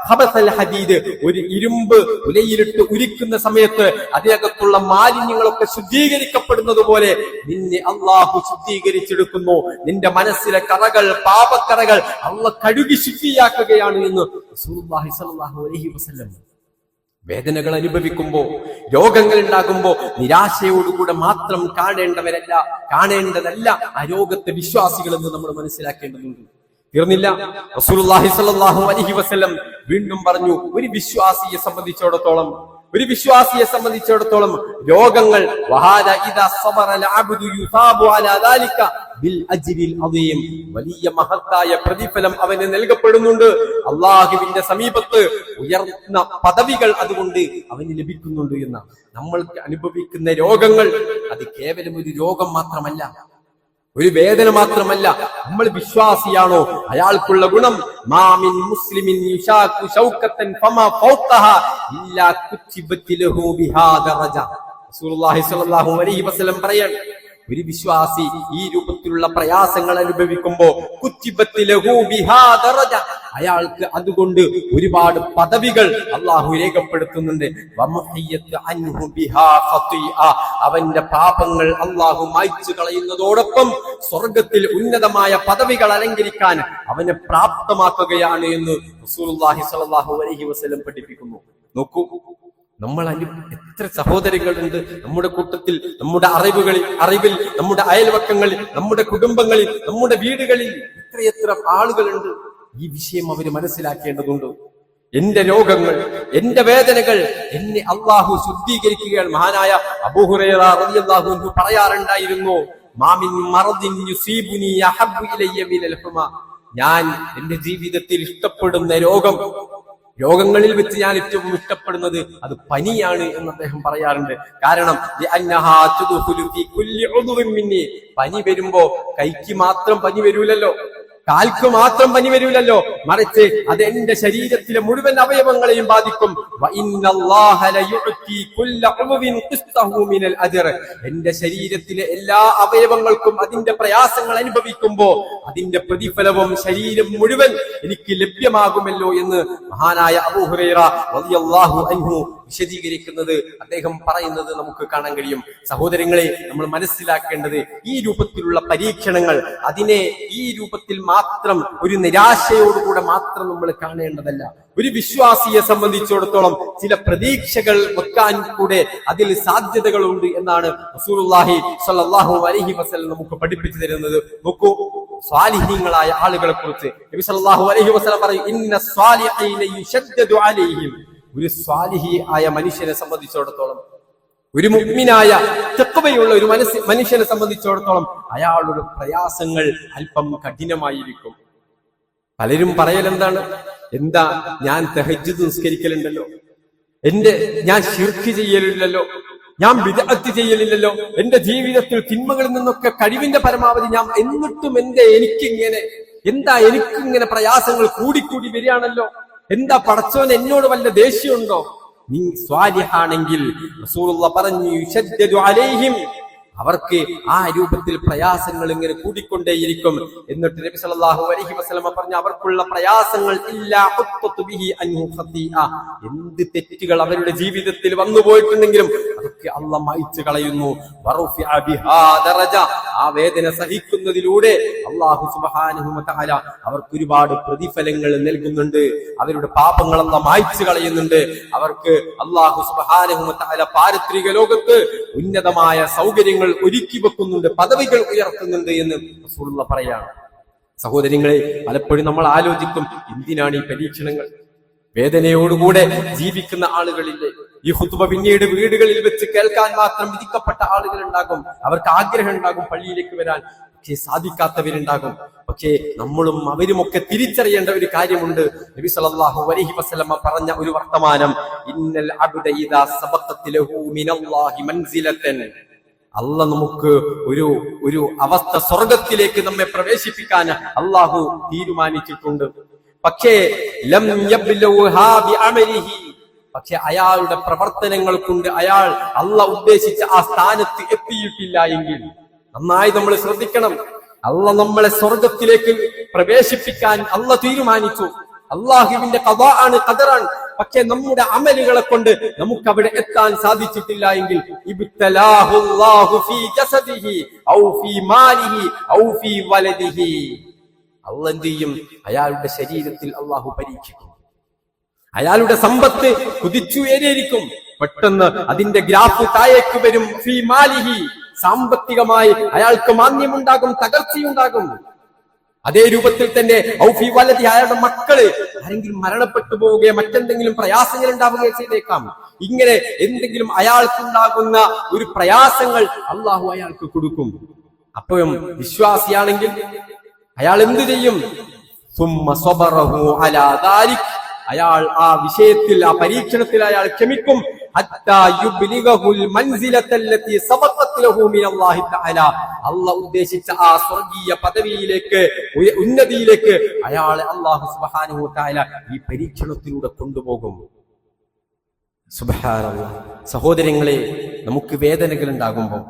ഖബസൽ ഹദീദ്, ഒരു ഇരുമ്പ് ഉലയിലിട്ട് ഉരിക്കുന്ന സമയത്ത് അതിനകത്തുള്ള മാലിന്യങ്ങളൊക്കെ ശുദ്ധീകരിക്കപ്പെടുന്നത് പോലെ നിന്നെ അള്ളാഹു ശുദ്ധീകരിച്ചെടുക്കുന്നു. നിന്റെ മനസ്സിലെ കറകൾ, പാപക്കറകൾ അള്ളാഹ് കഴുകി ശുദ്ധിയാക്കുകയാണ് എന്ന് റസൂലുള്ളാഹി സ്വല്ലല്ലാഹു അലൈഹി വസല്ലം. വേദനകൾ അനുഭവിക്കുമ്പോ, രോഗങ്ങൾ ഉണ്ടാകുമ്പോ നിരാശയോടുകൂടെ മാത്രം കാണേണ്ടതല്ല ആ രോഗത്തെ വിശ്വാസികളെന്ന് നമ്മൾ മനസ്സിലാക്കേണ്ടതുണ്ട്. തീർന്നില്ല, റസൂലുള്ളാഹി സ്വല്ലല്ലാഹു അലൈഹി വസല്ലം വീണ്ടും പറഞ്ഞു, ഒരു വിശ്വാസിയെ സംബന്ധിച്ചിടത്തോളം രോഗങ്ങൾ വലിയ മഹത്തായ പ്രതിഫലം അവന് നൽകപ്പെടുന്നുണ്ട്. അള്ളാഹുവിന്റെ സമീപത്ത് ഉയർന്ന പദവികൾ അതുകൊണ്ട് അവന് ലഭിക്കുന്നുണ്ട് എന്ന. നമ്മൾക്ക് അനുഭവിക്കുന്ന രോഗങ്ങൾ അത് കേവലം ഒരു രോഗം മാത്രമല്ല, ഒരു വേദന മാത്രമല്ല. നമ്മൾ വിശ്വാസിയാണോ, അയാൾക്കുള്ള ഗുണം മാമിൻ മുസ്ലിമിൻ യുശാഖു ശൗകതൻ ഫമാ ഫൗഖഹ ഇല്ലാ കുതിബത് ലഹു ബിഹാ ദറജ. റസൂലുള്ളാഹി സ്വല്ലല്ലാഹു അലൈഹി വസല്ലം പറയാണ്, ഒരു വിശ്വാസി ഈ രൂപത്തിലുള്ള പ്രയാസങ്ങൾ അനുഭവിക്കുമ്പോ കുതിബത് ലഹു ബിഹാ ദറജ, അയാൾക്ക് അതുകൊണ്ട് ഒരുപാട് പദവികൾ അള്ളാഹു രേഖപ്പെടുത്തുന്നുണ്ട്. വമുഹിയത് അൻഹു ബിഹാ ഖതിഅ, അവന്റെ പാപങ്ങൾ അള്ളാഹു മായ്ച്ചു കളയുന്നതോടൊപ്പം സ്വർഗത്തിൽ ഉന്നതമായ പദവികൾ അലങ്കരിക്കാൻ അവനെ പ്രാപ്തമാക്കുകയാണ് എന്ന് റസൂലുള്ളാഹി സ്വല്ലല്ലാഹു അലൈഹി വസല്ലം പഠിപ്പിക്കുന്നു. നോക്കൂ, നമ്മൾ എത്ര സഹോദരങ്ങളുണ്ട് നമ്മുടെ കൂട്ടത്തിൽ, നമ്മുടെ അറിവിൽ, നമ്മുടെ അയൽവക്കങ്ങളിൽ, നമ്മുടെ കുടുംബങ്ങളിൽ, നമ്മുടെ വീടുകളിൽ എത്രയെത്ര ആളുകളുണ്ട്. ഈ വിഷയം അവര് മനസ്സിലാക്കേണ്ടതുണ്ട്. എന്റെ രോഗങ്ങൾ, എന്റെ വേദനകൾ എന്നെ അള്ളാഹു ശുദ്ധീകരിക്കുകയാണ്. മഹാനായ അബൂ ഹുറൈറ റളിയല്ലാഹു അൻഹു പറയാറുണ്ടായിരുന്നു, മാമിൻ മറദിൻ യുസീബുനി അഹബ്ബു ഇലയ്യ മിനൽ ഹുമാ, ഞാൻ എന്റെ ജീവിതത്തിൽ ഇഷ്ടപ്പെടുന്ന രോഗങ്ങളിൽ വെച്ച് ഞാൻ ഏറ്റവും ഇഷ്ടപ്പെടുന്നത് അത് പനിയാണ് എന്ന് അദ്ദേഹം പറയാറുണ്ട്. കാരണം പനി വരുമ്പോ കൈക്ക് മാത്രം പനി വരൂലല്ലോ, കാൽക്ക് മാത്രം പനി വരൂലല്ലോ, മറിച്ച് അത് എന്റെ ശരീരത്തിലെ മുഴുവൻ അവയവങ്ങളെയും ബാധിക്കും. എന്റെ ശരീരത്തിലെ എല്ലാ അവയവങ്ങൾക്കും അതിന്റെ പ്രയാസങ്ങൾ അനുഭവിക്കുമ്പോ അതിന്റെ പ്രതിഫലവും ശരീരം മുഴുവൻ എനിക്ക് ലഭ്യമാകുമല്ലോ എന്ന് മഹാനായ അബൂ ഹുറൈറ റളിയല്ലാഹു അൻഹു വിശദീകരിക്കുന്നത്, അദ്ദേഹം പറയുന്നത് നമുക്ക് കാണാൻ കഴിയും. സഹോദരങ്ങളെ, നമ്മൾ മനസ്സിലാക്കേണ്ടത് ഈ രൂപത്തിലുള്ള പരീക്ഷണങ്ങൾ അതിനെ ഈ രൂപത്തിൽ മാത്രം ഒരു നിരാശയോടുകൂടെ മാത്രം നമ്മൾ കാണേണ്ടതല്ല. ഒരു വിശ്വാസിയെ സംബന്ധിച്ചിടത്തോളം ചില പ്രതീക്ഷകൾ വെക്കാൻ കൂടെ അതിൽ സാധ്യതകളുണ്ട് എന്നാണ് റസൂലുള്ളാഹി സ്വല്ലല്ലാഹു അലൈഹി വസല്ലം നമുക്ക് പഠിപ്പിച്ചു തരുന്നത്. നോക്കൂ, സ്വാലിഹീങ്ങളായ ആളുകളെ കുറിച്ച് നബി സല്ലല്ലാഹു അലൈഹി വസല്ലം പറയും, ഇന്ന സ്വാലിഹീന യുശദ്ദദു അലൈഹിം. ഒരു സ്വാലിഹി ആയ മനുഷ്യനെ സംബന്ധിച്ചിടത്തോളം, ഒരു മുഅ്മിനായ തഖ്വയുള്ള ഒരു മനുഷ്യനെ സംബന്ധിച്ചിടത്തോളം അയാളുടെ പ്രയാസങ്ങൾ അല്പം കഠിനമായിരിക്കും. പലരും പറയലെന്താണ്, എന്താ ഞാൻ തഹജ്ജുദ് നിസ്കരിക്കലുണ്ടല്ലോ, ഞാൻ ശിർക്ക് ചെയ്യലില്ലല്ലോ, ഞാൻ ബിദ്അത്ത് ചെയ്യലില്ലല്ലോ, എന്റെ ജീവിതത്തിൽ തിന്മകളിൽ നിന്നൊക്കെ കഴിവിന്റെ പരമാവധി ഞാൻ, എന്നിട്ടും എനിക്കിങ്ങനെ പ്രയാസങ്ങൾ കൂടിക്കൂടി വരികയാണല്ലോ, എന്താ പടച്ചോൻ എന്നോട് വല്ല ദേഷ്യമുണ്ടോ? നീ സ്വാലിഹാണെങ്കിൽ റസൂലുള്ളാഹി പറഞ്ഞു, യുശദ്ദദു അലൈഹിം, അവർക്ക് ആ രൂപത്തിൽ പ്രയാസങ്ങൾ ഇങ്ങനെ കൂടിക്കൊണ്ടേയിരിക്കും. എന്നിട്ട് നബി സല്ലല്ലാഹു അലൈഹി വസല്ലം പറഞ്ഞു, അവർക്കുള്ള പ്രയാസങ്ങൾ ഇല്ലാ ഖുത്തു ബിഹി അൻഹു ഖതിഅ, എന്ത് തെറ്റുകൾ അവരുടെ ജീവിതത്തിൽ വന്നു പോയിട്ടുണ്ടെങ്കിലും അതൊക്കെ അല്ലാഹു മായ്ച്ചു കളയുന്നു. വറഫിഅ ബിഹാ ദറജ, ആ വേദന സഹിക്കുന്നതിലൂടെ അല്ലാഹു സുബ്ഹാനഹു വ തആല അവർക്ക് ഒരുപാട് പ്രതിഫലങ്ങൾ നൽകുന്നുണ്ട്. അവരുടെ പാപങ്ങൾ അല്ലാഹു മായ്ച്ചു കളയുന്നുണ്ട്. അവർക്ക് അല്ലാഹു സുബ്ഹാനഹു വ തആല പാരത്രിക ലോകത്ത് ഉന്നതമായ സൗകര്യങ്ങൾ ഒരുക്കി വെക്കുന്നുണ്ട്, പദവികൾ ഉയർത്തുന്നുണ്ട് എന്ന് റസൂലുള്ളാഹി പറയാണ്. സഹോദരങ്ങളെ, പലപ്പോഴും നമ്മൾ ആലോചിക്കും, എന്തിനാണ് ഈ പരീക്ഷണങ്ങൾ? വേദനയോടുകൂടെ ജീവിക്കുന്ന ആളുകളില്ലേ? ഈ ഖുത്ബ പിന്നീട് വീടുകളിൽ വെച്ച് കേൾക്കാൻ മാത്രം വിധിക്കപ്പെട്ട ആളുകൾ ഉണ്ടാകും. അവർക്ക് ആഗ്രഹം ഉണ്ടാകും പള്ളിയിലേക്ക് വരാൻ, പക്ഷേ സാധിക്കാത്തവരുണ്ടാകും. പക്ഷേ നമ്മളും അവരുമൊക്കെ തിരിച്ചറിയേണ്ട ഒരു കാര്യമുണ്ട്. നബി സല്ലല്ലാഹു അലൈഹി വസല്ലം പറഞ്ഞ ഒരു വർത്തമാനം, ഇന്നൽ അബ്ദ ഇദാ സബഖത് ലഹു മിനല്ലാഹി മൻസിലതൻ, അല്ലാഹ് നമുക്ക് ഒരു അവസ്ഥ, സ്വർഗത്തിലേക്ക് നമ്മെ പ്രവേശിപ്പിക്കാൻ അല്ലാഹു തീരുമാനിച്ചിട്ടുണ്ട്. പക്ഷേ ലം യബ്ലൗഹാ ബിഅമലിഹി, പക്ഷെ അയാളുടെ പ്രവർത്തനങ്ങൾ കൊണ്ട് അയാൾ അല്ലാഹ് ഉദ്ദേശിച്ച ആ സ്ഥാനത്ത് എത്തിയിട്ടില്ല എങ്കിൽ, നന്നായി നമ്മൾ ശ്രദ്ധിക്കണം. അല്ലാഹ് നമ്മളെ സ്വർഗത്തിലേക്ക് പ്രവേശിപ്പിക്കാൻ അല്ലാഹ് തീരുമാനിച്ചു. അള്ളാഹുവിന്റെ ഖദാ ആണ്, ഖദറാണ്. പക്ഷെ നമ്മുടെ അമലുകളെ കൊണ്ട് നമുക്ക് അവിടെ എത്താൻ സാധിച്ചിട്ടില്ല എങ്കിൽ ഇബ്തലാഹു അല്ലാഹു ഫീ ജസദിഹി ഔ ഫീ മാലിഹി ഔ ഫീ വലദിഹി, അല്ലാഹ് എന്ത് ചെയ്യും? അയാളുടെ ശരീരത്തിൽ അള്ളാഹു പരീക്ഷിക്കും. അയാളുടെ സമ്പത്ത് കുതിച്ചുയരിയിരിക്കും. പെട്ടെന്ന് അതിന്റെ ഗ്രാഫ് താഴേക്ക് വരും. ഫീ മാലിഹി, സാമ്പത്തികമായി അയാൾക്ക് മാന്യമുണ്ടാകും, തകർച്ചയുണ്ടാകും. അതേ രൂപത്തിൽ തന്നെ ഔഫി വലതി, അയാളുടെ മക്കള് ആരെങ്കിലും മരണപ്പെട്ടു പോവുകയോ മറ്റെന്തെങ്കിലും പ്രയാസങ്ങൾ ഉണ്ടാവുകയോ ചെയ്തേക്കാം. ഇങ്ങനെ എന്തെങ്കിലും അയാൾക്കുണ്ടാകുന്ന ഒരു പ്രയാസങ്ങൾ അള്ളാഹു അയാൾക്ക് കൊടുക്കും. അപ്പോഴും വിശ്വാസിയാണെങ്കിൽ അയാൾ എന്തു ചെയ്യും? സുമ്മ സ്വബറഹു അലാ ദാലിക്, അയാൾ ആ വിഷയത്തിൽ, ആ പരീക്ഷണത്തിൽ അയാൾ ക്ഷമിക്കും. ഹത്താ യുബ്ലിഗഹുൽ മൻസിലത്തല്ലതി സബഖത് ലഹു മിനല്ലാഹി തആല, അല്ലാഹു ഉദ്ദേശിച്ച ആ സ്വർഗീയ പദവിയിലേക്ക്, ഉന്നതിയിലേക്ക് അയാളെ അല്ലാഹു സുബ്ഹാനഹു വ തആല ഈ പരീക്ഷണത്തിലൂടെ കൊണ്ടുപോകും. സുബ്ഹാനല്ലാഹ്. സഹോദരങ്ങളെ, നമുക്ക് വേദനകൾ ഉണ്ടാകുമ്പോൾ,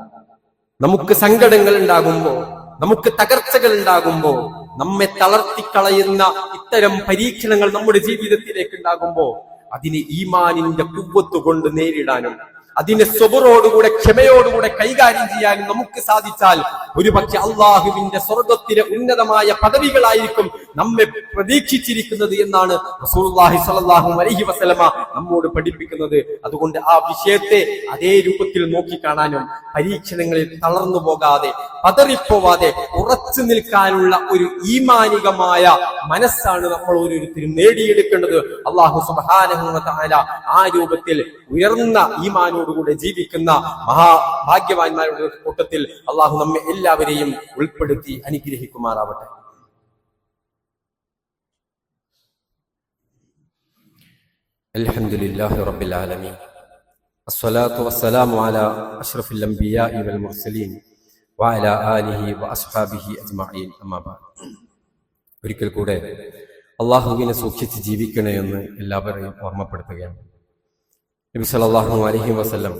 നമുക്ക് സങ്കടങ്ങൾ ഉണ്ടാകുമ്പോൾ, നമുക്ക് തകർച്ചകൾ ഉണ്ടാകുമ്പോൾ, നമ്മെ തളർത്തിക്കളയുന്ന ഇത്തരം പരീക്ഷണങ്ങൾ നമ്മുടെ ജീവിതത്തിലേക്ക് ഉണ്ടാകുമ്പോൾ അതിനെ ഈമാനിന്റെ കുവ്വത്ത് കൊണ്ട് നേരിടാനും അതിനെ സ്വബറോടുകൂടെ, ക്ഷമയോടുകൂടെ കൈകാര്യം ചെയ്യാനും നമുക്ക് സാധിച്ചാൽ ഒരുപക്ഷെ അള്ളാഹുവിന്റെ സ്വർഗത്തിലെ ഉന്നതമായ പദവികളായിരിക്കും നമ്മെ പ്രതീക്ഷിച്ചിരിക്കുന്നത് എന്നാണ് റസൂലുള്ളാഹി സ്വല്ലല്ലാഹു അലൈഹി വസല്ലമ നമ്മോട് പഠിപ്പിക്കുന്നത്. അതുകൊണ്ട് ആ വിഷയത്തെ അതേ രൂപത്തിൽ നോക്കിക്കാണാനും പരീക്ഷണങ്ങളിൽ തളർന്നു പോകാതെ, പതറിപ്പോവാതെ ഉറച്ചു നിൽക്കാനുള്ള ഒരു ഈമാനികമായ മനസ്സാണ് നമ്മൾ ഓരോരുത്തരും നേടിയെടുക്കേണ്ടത്. അല്ലാഹു സുബ്ഹാനഹു വ തആല ആ രൂപത്തിൽ ഉയർന്ന ഈമാനോടുകൂടെ ജീവിക്കുന്ന മഹാഭാഗ്യവാന്മാരുടെ കൂട്ടത്തിൽ അള്ളാഹു നമ്മെ എല്ലാവരെയും ഉൾപ്പെടുത്തി അനുഗ്രഹിക്കുമാറാവട്ടെ. അൽഹംദുലില്ലാഹി റബ്ബിൽ ആലമീൻ, അസ്സലാത്തു വസ്സലാമു അലാ അഷ്റഫിൽ അംബിയാഇ വൽ മുർസലീൻ വഅലാ ആലിഹി വഅസ്ഹാബിഹി അജ്മഈൻ. അമ്മാ ബഅദ്. ഒരിക്കൽ കൂടെ അള്ളാഹുവിനെ സൂക്ഷിച്ച് ജീവിക്കണേ എന്ന് എല്ലാവരെയും ഓർമ്മപ്പെടുത്തുകയാണ്. നബി സല്ലല്ലാഹു അലൈഹി വസല്ലം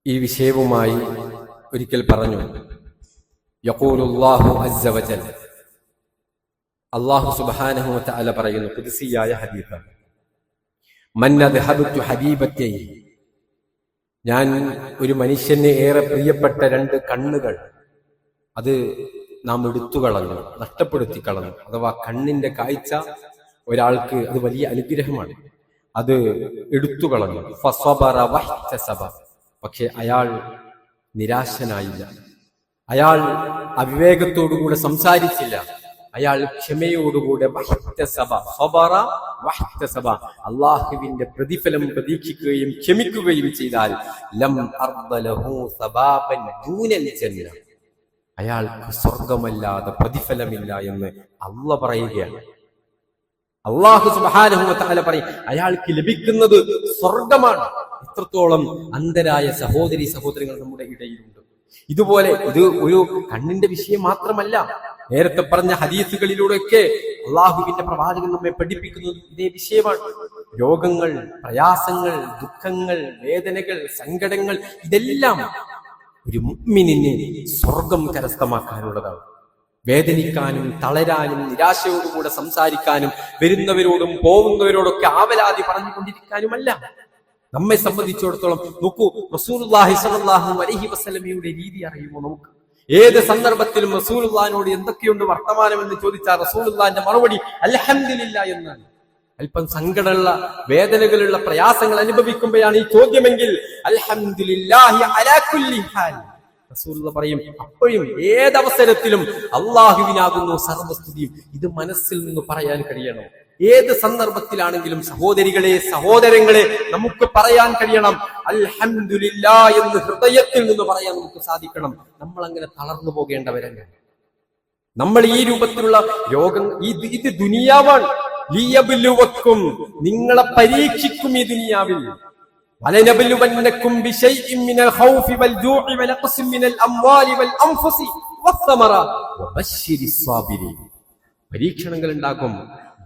ഈ വിഷയവുമായി ഒരിക്കൽ പറഞ്ഞു, യഖൂലുല്ലാഹു അസ്സ വജൽ, അല്ലാഹു സുബ്ഹാനഹു വ തആല പറയുന്നു, ഖുദ്സിയായ ഹദീസ്, മൻ അദ്ഹബതു ഹബീബത്തൈ, ഞാൻ ഒരു മനുഷ്യന് ഏറെ പ്രിയപ്പെട്ട രണ്ട് കണ്ണുകൾ അത് നാം എടുത്തു കളഞ്ഞു, നഷ്ടപ്പെടുത്തി കളഞ്ഞു. അഥവാ കണ്ണിന്റെ കാഴ്ച ഒരാൾക്ക് അത് വലിയ അനുഗ്രഹമാണ്, അത് എടുത്തു കളഞ്ഞു. ഫസബറ വഹ്തസബ, പക്ഷെ അയാൾ നിരാശനായില്ല, അയാൾ അവിവേകത്തോടുകൂടെ സംസാരിച്ചില്ല, അയാൾ ക്ഷമയോടുകൂടെ വഹ്തസബ, സബറ വഹ്തസബ, അല്ലാഹുവിന്റെ പ്രതിഫലം പ്രതീക്ഷിക്കുകയും ക്ഷമിക്കുകയും ചെയ്താൽ ലം അർദലഹു സബാബൻ ദൂനൽ ജന്ന, അയാൾക്ക് സ്വർഗമല്ലാതെ പ്രതിഫലമില്ല എന്ന് അല്ലാഹു പറയുകയാണ്. അല്ലാഹു സുബ്ഹാനഹു വ തആല പറയും, അയാൾക്ക് ലഭിക്കുന്നത് സ്വർഗമാണ്. ഇത്രത്തോളം അന്ധരായ സഹോദരങ്ങൾ നമ്മുടെ ഇടയിലുണ്ട്. ഇതുപോലെ ഇത് ഒരു കണ്ണിന്റെ വിഷയം മാത്രമല്ല, നേരത്തെ പറഞ്ഞ ഹദീസുകളിലൂടെയൊക്കെ അള്ളാഹുവിന്റെ പ്രവാചകൻ നമ്മെ പഠിപ്പിക്കുന്നത് ഇതേ വിഷയമാണ്. രോഗങ്ങൾ, പ്രയാസങ്ങൾ, ദുഃഖങ്ങൾ, വേദനകൾ, സങ്കടങ്ങൾ, ഇതെല്ലാം ഒരു മുഅ്മിനിന് സ്വർഗം കരസ്ഥമാക്കാനുള്ളതാണ്. വേദനിക്കാനും തളരാനും നിരാശയോടുകൂടെ സംസാരിക്കാനും വരുന്നവരോടും പോകുന്നവരോടൊക്കെ ആവലാതി പറഞ്ഞുകൊണ്ടിരിക്കാനുമല്ല. നമ്മെ സംബന്ധിച്ചിടത്തോളം നോക്കൂ, റസൂലുള്ളാഹി സ്വല്ലല്ലാഹു അലൈഹി വസല്ലമയുടെ രീതി അറിയുമോ നമുക്ക്? ഏത് സന്ദർഭത്തിലും റസൂലുള്ളാഹിനോട് എന്തൊക്കെയുണ്ട് വർത്തമാനം എന്ന് ചോദിച്ചാൽ റസൂലുള്ളാഹിന്റെ മറുപടി അൽഹംദുലില്ലാഹ് എന്നാണ്. അല്പം സങ്കടമുള്ള, വേദനകളുള്ള, പ്രയാസങ്ങൾ അനുഭവിക്കുമ്പോഴാണ് ഈ ചോദ്യമെങ്കിൽ അൽഹംദുലില്ലാഹി അലാ കുല്ലി ഹാൽ, റസൂലുള്ളാഹി പറയും അപ്പോഴും ഏതവസരത്തിലും അല്ലാഹുവിനാകുന്നു സർവസ്തുതിയും. ഇത് മനസ്സിൽ നിന്ന് പറയാൻ കഴിയണം. ഏത് സന്ദർഭത്തിലാണെങ്കിലും സഹോദരികളെ, സഹോദരങ്ങളെ, നമുക്ക് പറയാൻ കഴിയണം അൽഹംദുലില്ലാഹ് എന്ന് ഹൃദയത്തിൽ നിന്ന് പറയാൻ നമുക്ക് സാധിക്കണം. നമ്മൾ അങ്ങനെ തളർന്നു പോകേണ്ടവരല്ല. നമ്മൾ ഈ രൂപത്തിലുള്ള രോഗം, ഇത് ദുനിയാവാണ്. ലിയബ്ലുവക്കും, നിങ്ങളെ പരീക്ഷിക്കും ഈ ദുനിയാവിൽ. വലനബ്ലുവന്നക്കും ബിശൈഇൻ മിനൽ ഖൗഫി വൽ ജൂഇ വനഖ്സിൻ മിനൽ അംവാലി വൽ അൻഫുസി വസ്സമറാത്ത് വബശ്ശിരിസ് സാബിരീൻ. പരീക്ഷണങ്ങൾ ഉണ്ടാകും,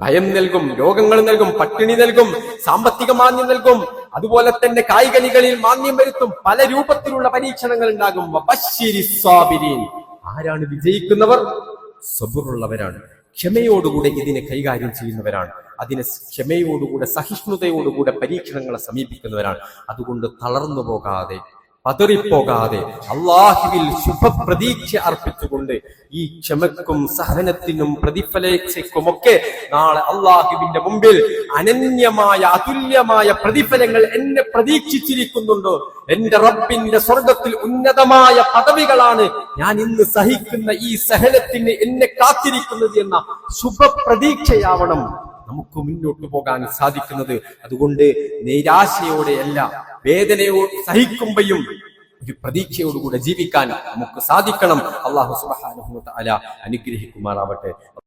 ഭയം നൽകും, രോഗങ്ങൾ നൽകും, പട്ടിണി നൽകും, സാമ്പത്തിക മാന്ദ്യം നൽകും, അതുപോലെ തന്നെ കായികനികളിൽ മാന്ദ്യം വരുത്തും. പല രൂപത്തിലുള്ള പരീക്ഷണങ്ങൾ ഉണ്ടാകും. വബശ്ശിരിസ് സാബിരീൻ, ആരാണ് വിജയിക്കുന്നവർ? സബറുള്ളവരാണ്, ക്ഷമയോടുകൂടെ ഇതിനെ കൈകാര്യം ചെയ്യുന്നവരാണ്, അതിനെ ക്ഷമയോടുകൂടെ സഹിഷ്ണുതയോടുകൂടെ പരീക്ഷണങ്ങളെ സമീപിക്കുന്നവരാണ്. അതുകൊണ്ട് തളർന്നു പോകാതെ, പതറിപ്പോകാതെ അള്ളാഹുവിൽ ശുഭപ്രതീക്ഷ അർപ്പിച്ചുകൊണ്ട് ഈ ക്ഷമക്കും സഹനത്തിനും പ്രതിഫലക്കുമൊക്കെ നാളെ അള്ളാഹുവിന്റെ മുമ്പിൽ അനന്യമായ അതുല്യമായ പ്രതിഫലങ്ങൾ എന്നെ പ്രതീക്ഷിച്ചിരിക്കുന്നുണ്ടോ. എന്റെ റബ്ബിന്റെ സ്വർഗത്തിൽ ഉന്നതമായ പദവികളാണ് ഞാൻ ഇന്ന് സഹിക്കുന്ന ഈ സഹനത്തിന് എന്നെ കാത്തിരിക്കുന്നത് എന്ന ശുഭപ്രതീക്ഷയാവണം നമുക്ക് മുന്നോട്ട് പോകാൻ സാധിക്കുന്നത്. അതുകൊണ്ട് നിരാശയോടെയല്ല, വേദനയോ സഹിക്കുമ്പോഴും ഒരു പ്രതീക്ഷയോടുകൂടെ ജീവിക്കാൻ നമുക്ക് സാധിക്കണം. അല്ലാഹു സുബ്ഹാനഹു വ തആല അനുഗ്രഹിക്കുമാറാവട്ടെ.